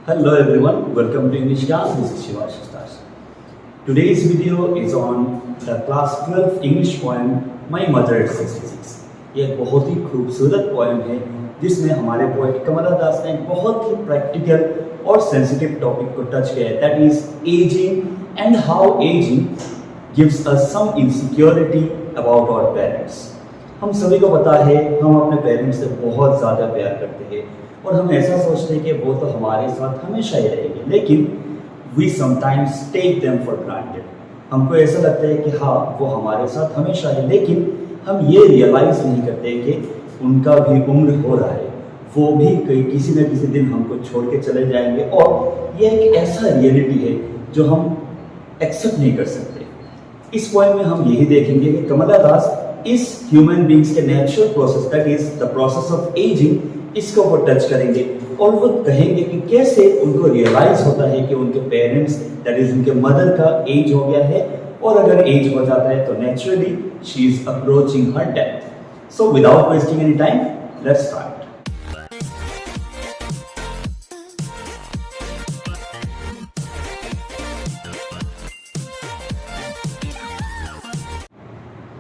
Hello everyone, welcome to English class. This is Shiva Shastas. Today's video is on the class 12 English poem My Mother at 66. ये एक बहुत ही खूबसूरत poem है जिसमें हमारे poet कमला दास ने एक बहुत ही प्रैक्टिकल और सेंसिटिव टॉपिक को टच किया है, that is ageing and how ageing gives us some insecurity about our parents. हम सभी को पता है हम अपने पेरेंट्स से बहुत ज़्यादा प्यार करते हैं और हम ऐसा सोचते हैं कि वो तो हमारे साथ हमेशा ही रहेंगे, लेकिन we sometimes take them for granted. हमको ऐसा लगता है कि हाँ वो हमारे साथ हमेशा है, लेकिन हम ये रियलाइज़ नहीं करते कि उनका भी उम्र हो रहा है, वो भी किसी न किसी दिन हमको छोड़ के चले जाएंगे और ये एक ऐसा रियलिटी है जो हम एक्सेप्ट नहीं कर सकते। इस पॉइंट में हम यही देखेंगे कि कमला दास इस ह्यूमन बींग्स के natural process that is the process of ageing, इसको वो टच करेंगे और वो कहेंगे कि कैसे उनको रियलाइज होता है कि उनके पेरेंट्स दैट इज उनके मदर का एज हो गया है, और अगर एज हो जाता है तो naturally she is approaching her death. So without wasting any time, let's start.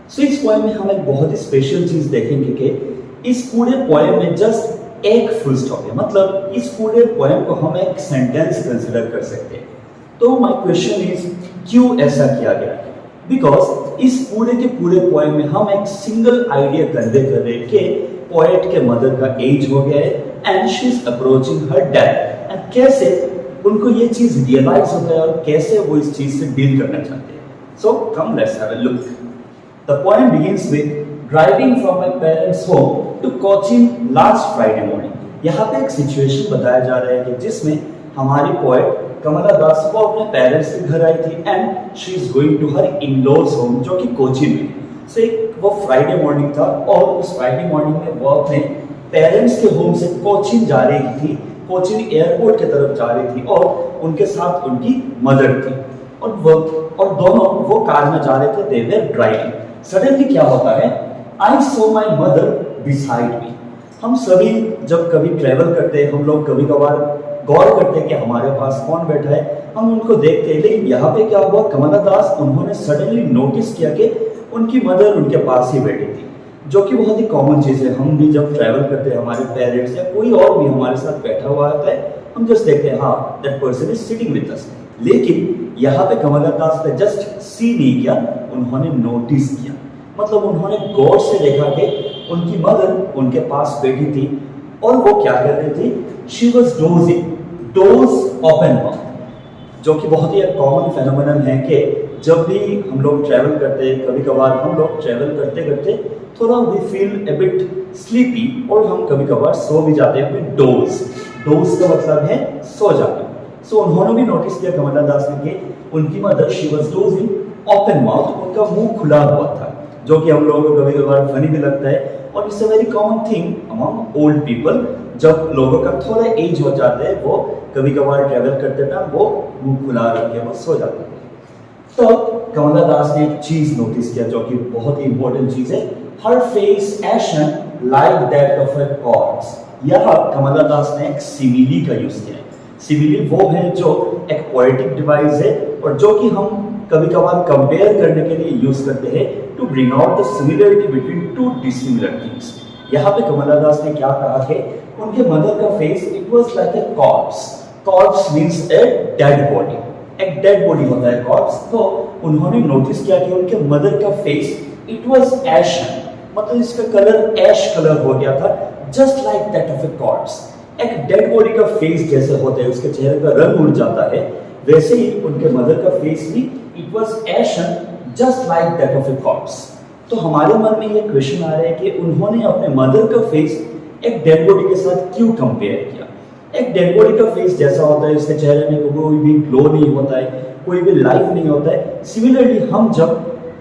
So इस पोएम में हम एक बहुत ही स्पेशल चीज देखेंगे कि इस पूरे पोएम में जस्ट एक फुल स्टॉप है, मतलब इस पूरे पोएम को हम एक सेंटेंस कंसिडर कर सकते हैं। तो माय क्वेश्चन इज क्यों ऐसा किया गया है? बिकॉज इस पूरे के पूरे पोएम में हम एक सिंगल आइडिया कन्वे कर रहे हैं कि पोएट के मदर का एज हो गया है and she is approaching her death, and कैसे उनको ये चीज रियलाइज होता है और कैसे वो इस चीज से डील करना चाहते हैं। So come let's have a look. The poem begins with driving from my parents' home to Cochin last Friday morning. यहाँ पे एक सिचुएशन बताया जा रहा है कि जिसमें हमारी पोएट कमला दास वो अपने पेरेंट्स के घर आई थी and she is going to her in-laws home जो कि कोचिन में। सो वो फ्राइडे मॉर्निंग था और उस फ्राइडे मॉर्निंग में वो अपने पेरेंट्स के होम से कोचिन जा रही थी, कोचिन एयरपोर्ट की तरफ जा रही थी और उनके साथ उनकी मदर थी और दोनों वो कार में जा रहे थे, दे वर ड्राइविंग। सडनली क्या होता है, आई सो माई मदर बिसाइड मी। हम सभी जब कभी ट्रेवल करते हैं हम लोग कभी कभार गौर करते हैं कि हमारे पास कौन बैठा है, हम उनको देखते हैं, लेकिन यहाँ पे क्या हुआ, कमला दास उन्होंने सडनली नोटिस किया कि उनकी मदर उनके पास ही बैठी थी, जो कि बहुत ही कॉमन चीज़ है। हम भी जब ट्रैवल करते हैं हमारे पेरेंट्स या कोई और भी हमारे साथ बैठा हुआ होता है, हम जस्ट देखते हैं हाँ that person is sitting with us. लेकिन यहाँ पे कमला दास ने जस्ट सी नहीं किया, उन्होंने नोटिस किया, मतलब उन्होंने गौर से देखा कि उनकी मदर उनके पास बैठी थी और वो क्या कर रही थी, she was dosing, dose open mouth, जो कि बहुत ही एक कॉमन फेनोमेनन है कि जब भी हम लोग ट्रैवल करते हैं, कभी कभार हम लोग ट्रैवल करते करते थोड़ा we feel a bit sleepy और हम कभी कभार सो भी जाते हैं। फिर डोज का मतलब है सो जाना। सो उन्होंने भी नोटिस किया कमला दास ने कि उनकी mother she was dosing open mouth, उनका मुंह खुला हुआ था, जो कि हम लोगों को कभी कभार फनी भी लगता है और it's a very common thing among old people. जब लोगों का थोड़ा एज हो जाता है वो कभी कभार ट्रैवल करते टाइम वो मुंह खुला रख के वो सो जाते हैं। तो कमला दास ने एक चीज नोटिस किया जो कि बहुत ही इंपॉर्टेंट चीज है, her face ashen like that of a corpse. यह कमला दास ने एक सिमिली का यूज किया है। सिमिली वो है जो एक पोएटिक डिवाइस है और जो कि हम कभी कभार कंपेयर करने के लिए यूज करते हैं to bring out the similarity between two dissimilar things. यहाँ पे कमला दास ने क्या कहा कि उनके मदर का face it was like a corps. Corps means a dead body, एक डेड बॉडी होता है कॉर्प्स। तो उन्होंने नोटिस किया कि उनके मदर का फेस इट वाज एशन, मतलब इसका कलर ऐश कलर हो गया था, just like that of a corps. एक डेड बॉडी का फेस जैसे होता है, उसके चेहरे का रंग उड़ जाता है, वैसे ही उनके मदर का फेस भी it was ashen just like that of a corpse. तो हमारे मन में ये क्वेश्चन आ रहा है कि उन्होंने अपने मदर का फेस एक डेड बॉडी के साथ क्यों कंपेयर किया? एक डेड बॉडी का फेस जैसा होता है, उसके चेहरे में कोई भी ग्लो नहीं होता है, कोई भी लाइफ नहीं होता है। सिमिलरली हम जब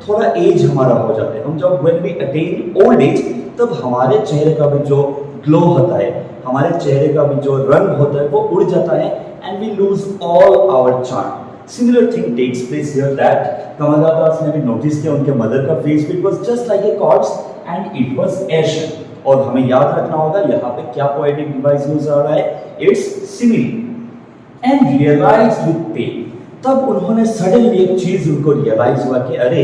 थोड़ा एज हमारा हो जाता है, हम जब when we attain old age, तब हमारे चेहरे का भी जो ग्लो होता है, हमारे चेहरे का भी जो रंग होता है वो उड़ जाता है and we lose all our charm. Similar thing takes place here that Kamala Das ने भी नोटिस किया उनके मदर का face it was just like a corpse and it was ashen. और हमें याद रखना होगा यहाँ पे क्या पोएटिक डिवाइस यूज हो रहा है, it's simile. And realise with pain. तब उन्होंने सडनली एक चीज उनको रियलाइज हुआ कि अरे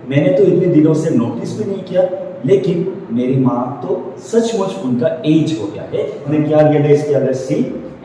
मैंने तो इतने दिनों से नोटिस भी नहीं किया, लेकिन मेरी माँ तो सचमुच उनका एज हो गया है। उन्हें क्या रियलाइज किया, let's see,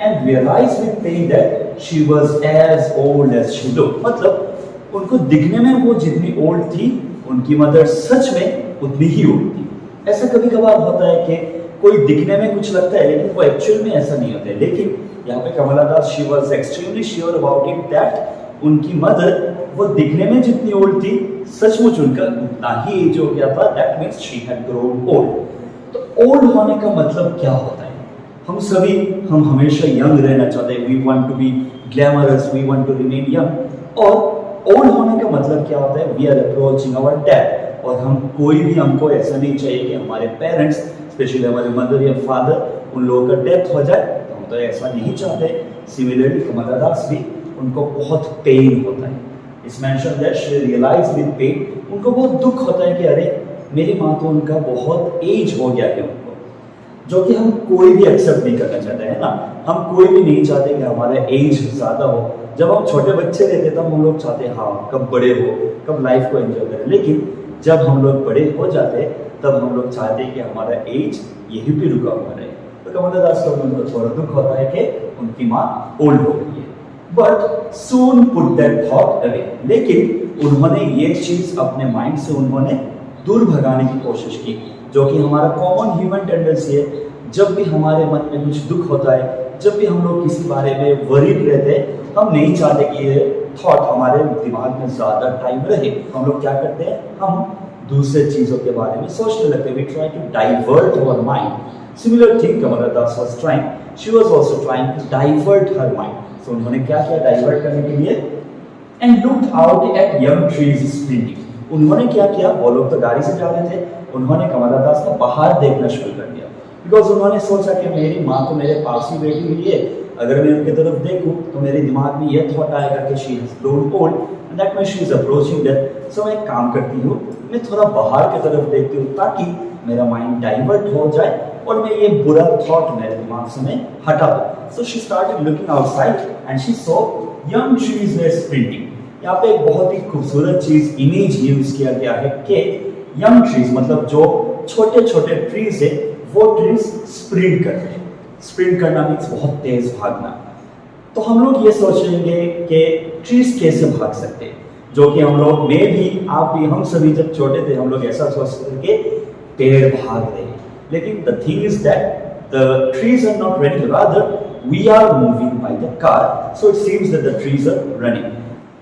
and realise with pain that she was as old as she looked. मतलब उनको दिखने में वो जितनी ओल्ड थी, उनकी मदर सच में उतनी ही ओल्ड थी। ऐसा कभी कभार होता है कि कोई दिखने में कुछ लगता है लेकिन वो एक्चुअल में ऐसा नहीं होता है। लेकिन यहाँ पे Kamala Das she was extremely sure about it that उनकी मदर वो दिखने में जितनी ओल्ड थी, सचमुच उनका उतना ही एज हो गया था। That means she had grown old. तो ओल्ड होने का मतलब क्या होता है? हम हमेशा यंग रहना चाहते हैं। We want to be glamorous, we want to remain young. और ओल्ड होने का मतलब क्या होता है? We are approaching our death. और हमको ऐसा नहीं चाहिए कि हमारे पेरेंट्स, स्पेशली हमारे मदर या फादर, उन लोगों का डेथ हो जाए। तो हम तो ऐसा नहीं चाहते। सिमिलरली कमला दास भी, उनको बहुत पेन होता है। इस mention that she realise with pain, उनको बहुत दुख होता है कि अरे मेरी माँ तो उनका बहुत एज हो गया है उनको, जो कि हम कोई भी एक्सेप्ट नहीं करना चाहते हैं ना। हम कोई भी नहीं चाहते कि हमारा एज ज़्यादा हो। जब हम छोटे बच्चे रहते तब हम लोग चाहते हाँ कब बड़े हो, कब लाइफ को एंजॉय करें। लेकिन जब हम लोग बड़े हो जाते तब हम लोग चाहते हैं कि हमारा एज यही पे रुका हुआ रहे। तो कमला दास को उनको थोड़ा दुख होता है कि उनकी माँ ओल्ड हो गई है। But soon put that thought away. लेकिन उन्होंने ये चीज अपने माइंड से उन्होंने दूर भगाने की कोशिश की, जो कि हमारा कॉमन ह्यूमन टेंडेंसी है। जब भी हमारे मन में कुछ दुख होता है, जब भी हम लोग किसी बारे में वरीड रहते हैं, हम नहीं चाहते कि ये थॉट हमारे दिमाग में ज़्यादा टाइम रहे। हम लोग क्या करते हैं, हम दूसरे चीज़ों के बारे में सोचने लगते हैं। We try to divert our mind. Similar thing Kamala Das was trying, she was also trying to divert her mind. So उन्होंने क्या किया डाइवर्ट करने के लिए? And looked out at young trees sprinting. उन्होंने क्या किया, वो लोग तो गाड़ी से जा रहे थे, उन्होंने कमला दास का बाहर देखना शुरू कर दिया। बिकॉज उन्होंने सोचा कि मेरी माँ तो मेरे पास ही बैठी हुई है, अगर मैं उनकी तरफ देखूं तो मेरे दिमाग में यह थॉट आएगा कि she has grown old and that means she is approaching death. So मैं एक काम करती हूँ, मैं थोड़ा बाहर की तरफ देखती हूँ ताकि मेरा माइंड डाइवर्ट हो जाए और मैं ये बुरा थॉट मेरे दिमाग से मैं हटा दूँ। So she started looking outside and she saw young trees were sprinting. यहाँ पे एक बहुत ही खूबसूरत चीज इमेज यूज किया गया है कि यंग ट्रीज मतलब जो छोटे छोटे ट्रीज है, वो ट्रीज स्प्रिंट करते हैं। स्प्रिंट करना मीन्स बहुत तेज भागना। तो हम लोग ये सोचेंगे कि ट्रीज कैसे भाग सकते हैं, जो कि हम लोग में भी, आप भी, हम सभी जब छोटे थे हम लोग ऐसा सोचते थे कि पेड़ भाग रहे हैं। लेकिन the thing is that the trees are not running, rather we are moving by the car. So it seems that the trees are running.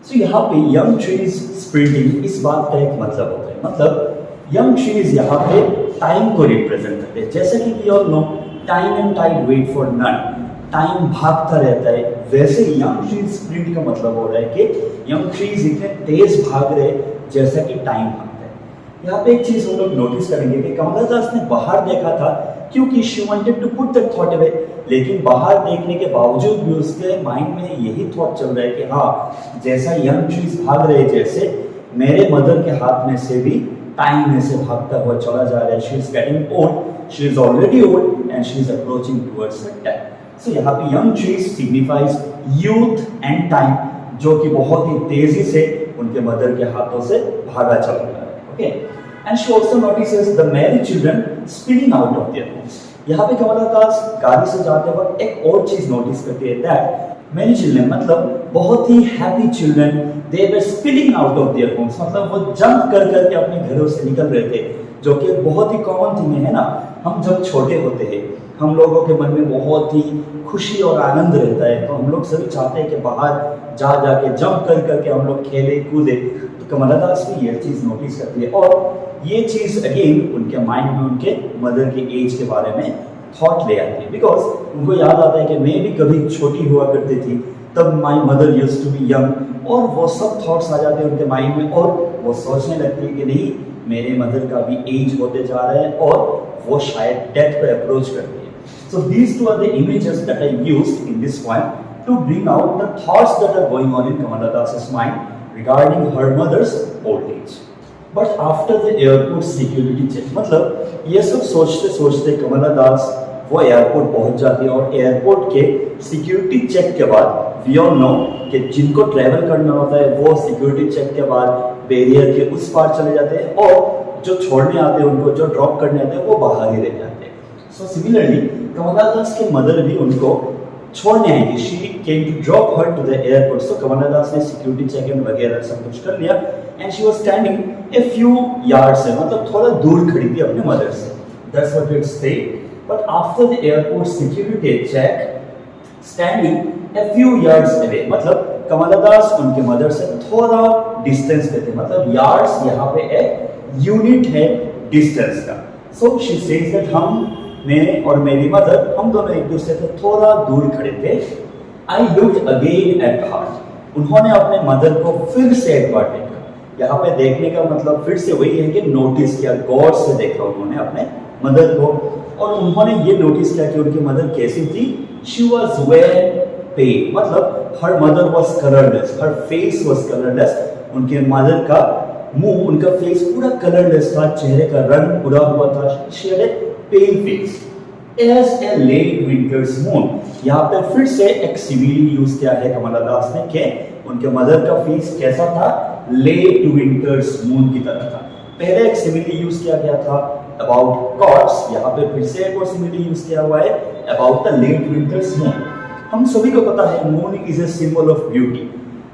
So यहाँ पे यंग ट्रीज स्प्रिंटिंग, इस बात का एक मतलब होता है, मतलब यंग ट्रीज यहाँ पे टाइम को रिप्रेजेंट करते हैं। जैसे कि we all know time and tide wait for none, time भागता रहता है। वैसे यंग ट्रीज स्प्रिंट का मतलब हो रहा है कि यंग ट्रीज इतने तेज भाग रहे जैसा कि टाइम भागता है। यहाँ पे एक चीज हम लोग नोटिस करेंगे कि कमला दास ने बाहर देखा था क्योंकि she wanted to put that thought away. लेकिन बाहर देखने के बावजूद भी उसके माइंड में यही थॉट चल रहा है कि हाँ, जैसा यंग ट्रीज भाग रहे, जैसे मेरे मदर के हाथ में से भी टाइम ऐसे भागता हुआ चला जा रहा है। She is getting old, she is already old and she is approaching towards her death. So यहाँ पे young trees signifies youth and time, जो कि बहुत ही तेजी से उनके मदर के हाथों से भागा चला जा रहा है। Okay, and she also notices the married children spilling out of their Holmes. यहाँ पे कमला दास गाड़ी से जाते वक्त एक और चीज नोटिस करती है, दैट मैनी चिल्ड्रन मतलब बहुत ही happy children, they were spilling out of their homes, मतलब वो जंप कर करके अपने घरों से निकल रहे थे, जो कि बहुत ही कॉमन थिंग है ना। हम जब छोटे होते हैं, हम लोगों के मन में बहुत ही खुशी और आनंद रहता है, तो हम लोग सभी चाहते हैं कि बाहर जा जाके जंप कर करके हम लोग खेले कूदे। तो कमला दास भी ये चीज नोटिस करती है और ये चीज अगेन उनके माइंड में उनके मदर के एज के बारे में थॉट ले आती है। बिकॉज उनको याद आता है कि मैं भी कभी छोटी हुआ करती थी, तब my mother used to be young, और वो सब थॉट्स आ जाते हैं उनके माइंड में और वो सोचने लगती है कि नहीं, मेरे मदर का भी एज होते जा रहा है और वो शायद डेथ को अप्रोच करती है। So these two are the images that I used in this poem to bring out the thoughts that are going on in Kamala Das's mind regarding her mother's old age. But after the airport security check, मतलब ये सब सोचते सोचते कमला दास वो airport पहुंच जाती है और एयरपोर्ट के सिक्योरिटी चेक के बाद वी ऑल नो कि जिनको ट्रैवल करना होता है वो सिक्योरिटी चेक के बाद बैरियर के उस पार चले जाते हैं और जो छोड़ने आते हैं उनको, जो ड्रॉप करने आते हैं वो बाहर ही रह जाते हैं। सो सिमिलरली कमला दास के मदर भी उनको छोड़ने आएंगे। She came to drop her to the airport. So Kamala Das ने सिक्योरिटी चेक इन वगैरह सब कुछ कर लिया and she was standing a few yards से, मतलब थोड़ा दूर खड़ी थी अपने मदर से। That's what it stated. But after the airport security check standing a few yards away, मतलब कमला दास उनके मदर से थोड़ा डिस्टेंस पे थे, मतलब यार्ड्स यहाँ पे एक यूनिट है डिस्टेंस का। सो शी सेज दैट मैं और मेरी मदर, हम दोनों एक दूसरे से थोड़ा दूर खड़े थे। I looked again at her. उन्होंने अपने मदर को फिर से एक बार देखा। यहाँ पे देखने का मतलब फिर से वही है कि नोटिस किया, गौर से देखा उन्होंने अपने मदर को, और उन्होंने ये नोटिस किया कि उनकी मदर कैसी थी। शी वॉज वेल पेल, मतलब her mother was colourless, her face was colourless. उनके मदर का मुंह, उनका फेस पूरा कलरलेस था, चेहरे का रंग उड़ा हुआ था। She had a pale face as a late winter's moon. यहाँ पे फिर से एक सिमिली यूज किया है कमला दास ने कि उनके मदर का फेस कैसा था, लेट विंटर्स मून की तरह था। पहले एक सिमिली यूज किया गया था अबाउट कॉर्प्स, यहाँ पे फिर से एक और सिमिली यूज किया हुआ है about the late winter's moon. हम सभी को पता है moon is a symbol of beauty.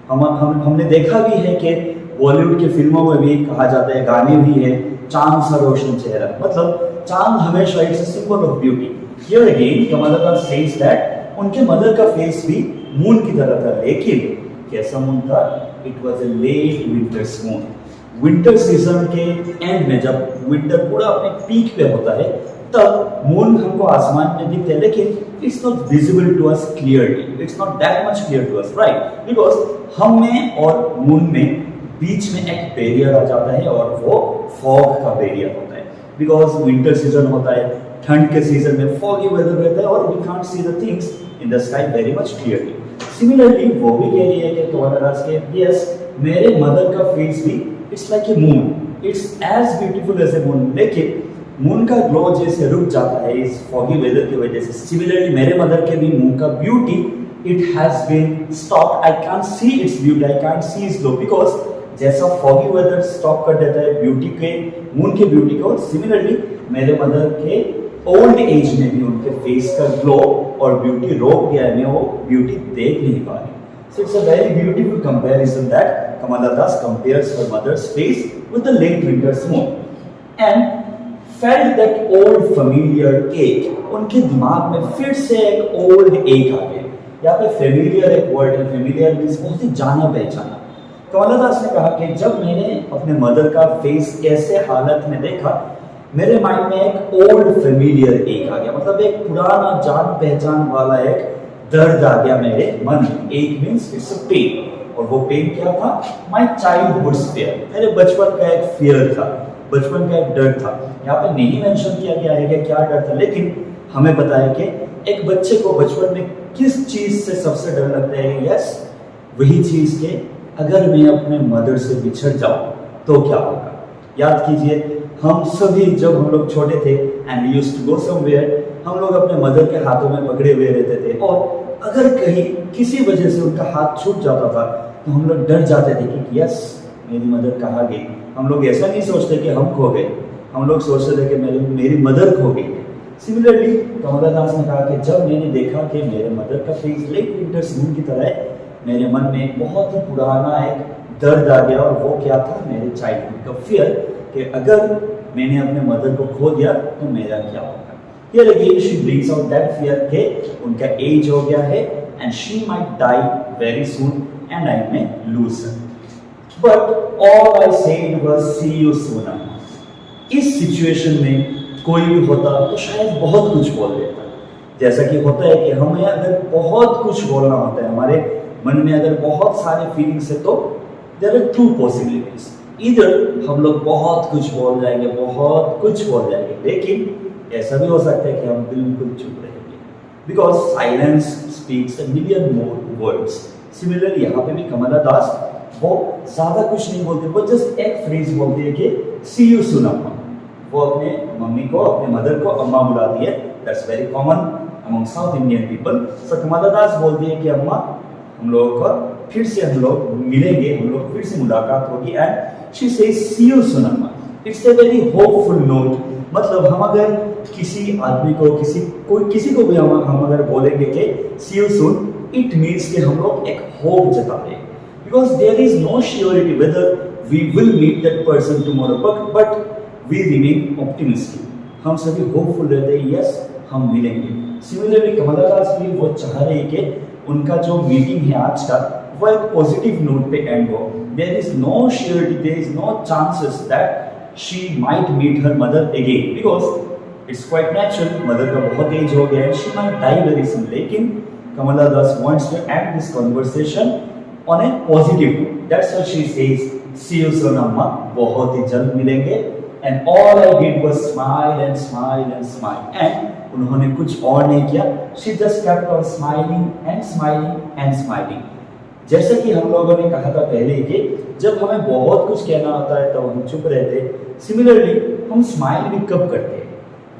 हमने देखा भी है कि बॉलीवुड की फिल्मों में भी कहा जाता है, गाने भी है, चांद सा रोशन चेहरा, मतलब चांद हमेशा it's a symbol of beauty. Here again Kamala Das says that उनके मदर का फेस भी मून की तरह था, लेकिन कैसा मून था? It was a late winter's moon. Winter season के एंड में जब विंटर पूरा अपने पीक पे होता है तब मून हमको आसमान में दिखते हैं, लेकिन it's not visible to us clearly, it's not that much clear to us, right? Because हम में और मून में बीच में एक बैरियर आ जाता है और वो फॉग का बैरियर होता है। बिकॉज विंटर सीजन होता है, ठंड के सीजन में फॉगी वेदर रहता है और we can't see the things in the sky very much clearly. Similarly वो भी कह रही है कि कमला दास के यस, मेरे मदर का फेस भी it's like a moon, it's as beautiful as a moon, लेकिन मून का ग्लो जैसे रुक जाता है इस फॉगी वेदर की वजह से। सिमिलरली मेरे मदर के भी मून का beauty it has been stopped. I can't see its beauty, I can't see its glow, because जैसा फॉगी वेदर स्टॉप कर देता है ब्यूटी के, मून के ब्यूटी को, सिमिलरली मेरे मदर के ओल्ड एज में भी उनके फेस का ग्लो और ब्यूटी रोक गया है, मैं वो ब्यूटी देख नहीं पा रही। So it's a very beautiful comparison that Kamala Das compares her mother's face with the late winter's moon and felt that old familiar ache. उनके दिमाग में फिर से एक old ache आ गया। यहाँ पे familiar एक word है, familiar means बहुत ही जाना पहचाना। कमला दास ने कहा कि जब मैंने अपने मदर का फेस ऐसे हालत में देखा, मेरे माइंड में एक ओल्ड फेमिलियर एक आ गया, मतलब एक पुराना जान पहचान वाला एक दर्द आ गया मेरे मन में। एक मीन्स इट्स अ पेन, और वो पेन क्या था? माय चाइल्डहुड फियर, मेरे बचपन का एक फियर था, बचपन का एक डर था। यहाँ पे नहीं मेंशन किया गया है कि क्या डर था, लेकिन हमें पता है कि एक बच्चे को बचपन में किस चीज से सबसे डर लगता है? यस, वही चीज के अगर मैं अपने मदर से बिछड़ जाऊं तो क्या होगा। याद कीजिए, हम सभी जब हम लोग छोटे थे and we used to go somewhere, हम लोग अपने मदर के हाथों में पकड़े हुए रहते थे, और अगर कहीं किसी वजह से उनका हाथ छूट जाता था तो हम लोग डर जाते थे कि यस, मेरी मदर कहाँ गई। हम लोग ऐसा नहीं सोचते कि हम खो गए, हम लोग सोचते थे कि मेरी मदर खो गई। सिमिलरली कमला दास ने कहा कि जब मैंने देखा कि मेरे मदर का फेस लेट विंटर्स मून की तरह है, मेरे मन में एक बहुत ही पुराना एक दर्द आ गया, और वो क्या था? मेरे चाइल्डहुड का फियर कि अगर मैंने अपने मदर को खो दिया तो मेरा क्या होगा। Here again she brings out that fear कि उनका एज हो गया है and she might die very soon and I may lose her. But all I said was see you soon. इस सिचुएशन में कोई भी होता तो शायद बहुत कुछ बोल देता, जैसा कि होता है कि हमें अगर बहुत कुछ बोलना होता है, हमारे मन में अगर बहुत सारे फीलिंग्स है तो देयर आर टू पॉसिबिलिटीज। इधर हम लोग बहुत कुछ बोल जाएंगे, बहुत कुछ बोल जाएंगे, लेकिन ऐसा भी हो सकता है कि हम बिल्कुल चुप रहेंगे, because silence speaks a million more words. Similarly यहाँ पे भी कमला दास वो ज्यादा कुछ नहीं बोलते, वो जस्ट एक फ्रेज बोलती है कि सी यू सून अम्मा। वो अपने मम्मी को, अपने मदर को अम्मा बुलाती है, that's very common among South Indian people. So कमला दास बोलती है कि अम्मा हम लोगों को फिर से हम लोग मिलेंगे, हम लोग फिर से मुलाकात होगी, and she says see you soon अम्मा. It's a very hopeful note. मतलब हम अगर किसी आदमी को किसी को भी हम अगर बोलेंगे कि see you soon, it means कि हम लोग एक hope जता रहे हैं, because there is no surety whether we will meet that person tomorrow, but we remain optimistic. हम सभी होपफुल रहते हैं, यस हम मिलेंगे. सिमिलरली कमला दास भी वो चाह रही है कि उनका जो मीटिंग है आज का वो एक पॉजिटिव नोट पे एंड हो. There is no surety, there is no chances that she might meet her mother again, because it's quite natural, mother का बहुत एज हो गया है, she might die very soon. लेकिन Kamala Das wants to end this conversation on a positive note. That's why she says see you soon अम्मा, बहुत ही जल्द मिलेंगे. And all I did was smile and smile and smile. And उन्होंने कुछ और नहीं किया. She just kept on smiling and smiling and smiling. जैसे कि हम लोगों ने कहा था पहले कि जब हमें बहुत कुछ कहना होता है तब हम चुप रहते. सिमिलरली हम स्माइल भी कब करते हैं?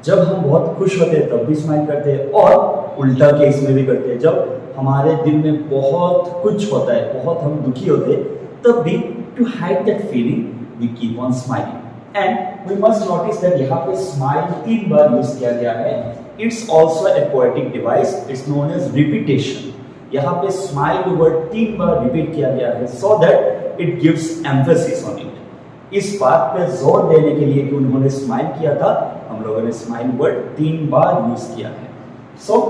जब हम बहुत खुश होते हैं तब भी स्माइल करते हैं, और उल्टा केस में भी करते हैं. जब हमारे दिल में बहुत कुछ होता है, बहुत हम दुखी होते हैं, तब भी to hide that feeling we keep on smiling. And we must notice that यहाँ पे smile 3 बार यूज किया गया है. It's also a poetic device. It's known as repetition. यहाँ पे smile वर्ड 3 बार रिपीट किया गया है so that it gives emphasis on it. इस बात पे जोर देने के लिए कि उन्होंने स्माइल किया था, हम लोगों ने स्माइल वर्ड 3 बार यूज किया है. So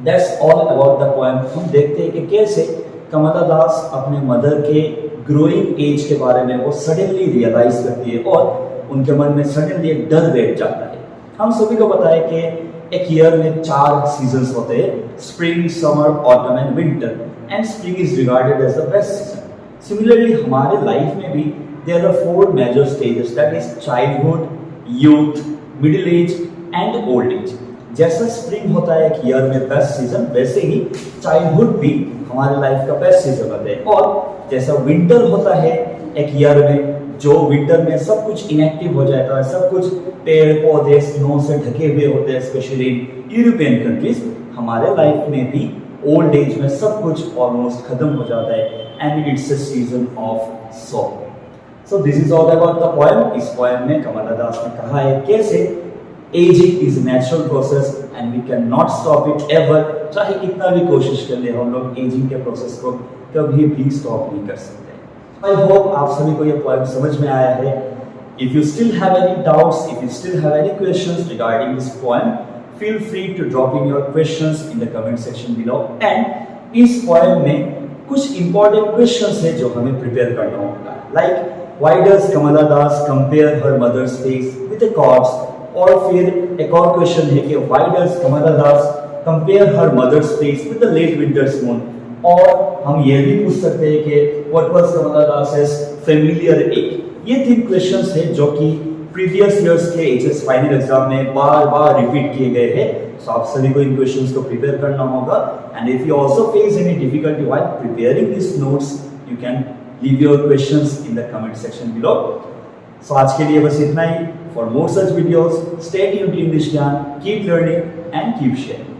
that's all about the poem. हम देखते हैं कि कैसे कमला दास अपने मदर के ग्रोइंग एज के बारे में वो सडनली रियलाइज करती है और उनके मन में सडनली एक डर बैठ जाता है. हम सभी को पता है कि एक ईयर में 4 सीजन्स होते हैं, spring, summer, autumn and winter, and spring is regarded as the best season. Similarly हमारे लाइफ में भी there are 4 major stages, that is childhood, youth, middle age and old age. जैसा स्प्रिंग होता है एक ईयर में बेस्ट सीजन, वैसे ही childhood भी हमारे लाइफ का बेस्ट सीजन होता है. और जैसा विंटर होता है एक ईयर में, जो विंटर में सब कुछ इनएक्टिव हो जाता है, सब कुछ पेड़ पौधे स्नो से ढके हुए होते हैं, स्पेशली इन यूरोपियन कंट्रीज. हमारे लाइफ में भी ओल्ड एज में सब कुछ ऑलमोस्ट खत्म हो जाता है, and it's a season of sort. So this is all about the poem. इस पोएम में कमला दास ने कहा है कैसे ageing is natural process and we can not stop it ever. चाहे कितना भी कोशिश कर ले, हम लोग एजिंग के प्रोसेस को कभी भी स्टॉप नहीं कर सकते. I hope आप सभी को ये पोएम समझ में आया है. If you still have any doubts, if you still have any questions regarding this poem, feel free to drop in your questions in the comment section below. And इस poem में कुछ important questions है जो हमें prepare करना होगा. Like why does Kamala Das compare her mother's face with a corpse? और फिर एक और question है कि why does Kamala Das compare her mother's face with the late winter's moon? और हम ये भी पूछ सकते हैं कि what was Kamala दास's familiar ache? ये 3 क्वेश्चंस हैं जो कि प्रीवियस ईयर्स के एचएस फाइनल एग्जाम में बार-बार रिपीट किए गए हैं. सो आप सभी को इन क्वेश्चंस को प्रिपेयर करना होगा. And if you also face any difficulty while preparing this notes, you can leave your questions in the comment section below. So आज के लिए बस इतना ही. For more such videos, stay tuned to English Gyaan, keep learning and keep sharing.